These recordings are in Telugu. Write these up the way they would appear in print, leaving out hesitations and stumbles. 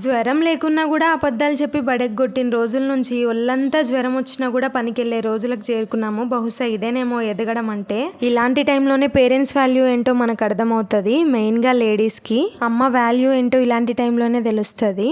జ్వరం లేకున్నా కూడా అబద్ధాలు చెప్పి బడెగ్గొట్టిన రోజుల నుంచి ఒళ్ళంతా జ్వరం వచ్చినా కూడా పనికెళ్ళే రోజులకు చేరుకున్నాము. బహుశా ఇదేనేమో ఎదగడం అంటే. ఇలాంటి టైంలోనే పేరెంట్స్ వాల్యూ ఏంటో మనకు అర్థమవుతుంది. మెయిన్గా లేడీస్కి అమ్మ వాల్యూ ఏంటో ఇలాంటి టైంలోనే తెలుస్తుంది.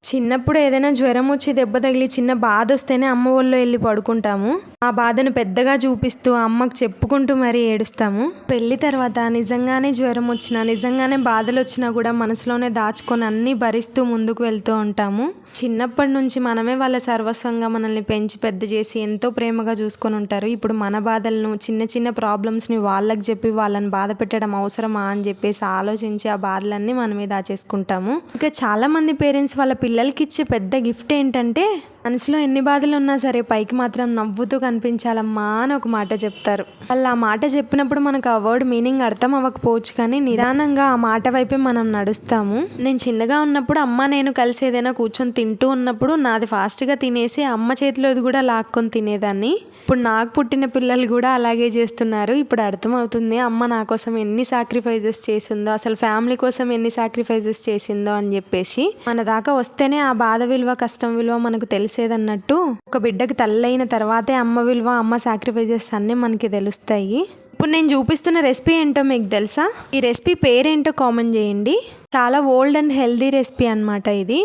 చిన్నప్పుడు ఏదైనా జ్వరం వచ్చి దెబ్బ తగిలి చిన్న బాధ వస్తేనే అమ్మ ఒళ్ళో వెళ్ళి పడుకుంటాము. ఆ బాధను పెద్దగా చూపిస్తూ అమ్మకు చెప్పుకుంటూ మరీ ఏడుస్తాము. పెళ్లి తర్వాత నిజంగానే జ్వరం వచ్చినా నిజంగానే బాధలు వచ్చినా కూడా మనసులోనే దాచుకొని అన్నీ భరిస్తూ ముందుకు వెళ్తూ ఉంటాము. చిన్నప్పటి నుంచి మనమే వాళ్ళ సర్వస్వంగా మనల్ని పెంచి పెద్ద చేసి ఎంతో ప్రేమగా చూసుకొని ఉంటారు. ఇప్పుడు మన బాధలను చిన్న చిన్న ప్రాబ్లమ్స్ని వాళ్ళకి చెప్పి వాళ్ళని బాధ పెట్టడం అవసరమా అని చెప్పేసి ఆలోచించి ఆ బాధలన్నీ మన మీద దాచేసుకుంటాము. ఇంకా చాలామంది పేరెంట్స్ వాళ్ళ పిల్లలకి ఇచ్చే పెద్ద గిఫ్ట్ ఏంటంటే మనసులో ఎన్ని బాధలు ఉన్నా సరే పైకి మాత్రం నవ్వుతూ కనిపించాలమ్మా అని ఒక మాట చెప్తారు. వాళ్ళు ఆ మాట చెప్పినప్పుడు మనకు ఆ వర్డ్ మీనింగ్ అర్థం అవ్వకపోవచ్చు, కానీ నిదానంగా ఆ మాట వైపే మనం నడుస్తాము. నేను చిన్నగా ఉన్నప్పుడు అమ్మ నేను కలిసి ఏదైనా కూర్చొని తింటూ ఉన్నప్పుడు నాది ఫాస్ట్గా తినేసి అమ్మ చేతిలోది కూడా లాక్కొని తినేదాన్ని. ఇప్పుడు నాకు పుట్టిన పిల్లలు కూడా అలాగే చేస్తున్నారు. ఇప్పుడు అర్థమవుతుంది అమ్మ నా కోసం ఎన్ని సాక్రిఫైజెస్ చేసిందో, అసలు ఫ్యామిలీ కోసం ఎన్ని సాక్రిఫైజెస్ చేసిందో అని చెప్పేసి. మన దాకా వస్తేనే ఆ బాధ విలువ కష్టం విలువ మనకు తెలిసేదన్నట్టు ఒక బిడ్డకి తల్లైన తర్వాతే అమ్మ విలువ అమ్మ సాక్రిఫైజెస్ అన్నీ మనకి తెలుస్తాయి. ఇప్పుడు నేను చూపిస్తున్న రెసిపీ ఏంటో మీకు తెలుసా? ఈ రెసిపీ పేరేంటో కామెంట్ చేయండి. చాలా ఓల్డ్ అండ్ హెల్దీ రెసిపీ అన్నమాట ఇది.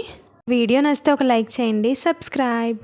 వీడియో నచ్చితే ఒక లైక్ చేయండి, సబ్స్క్రైబ్.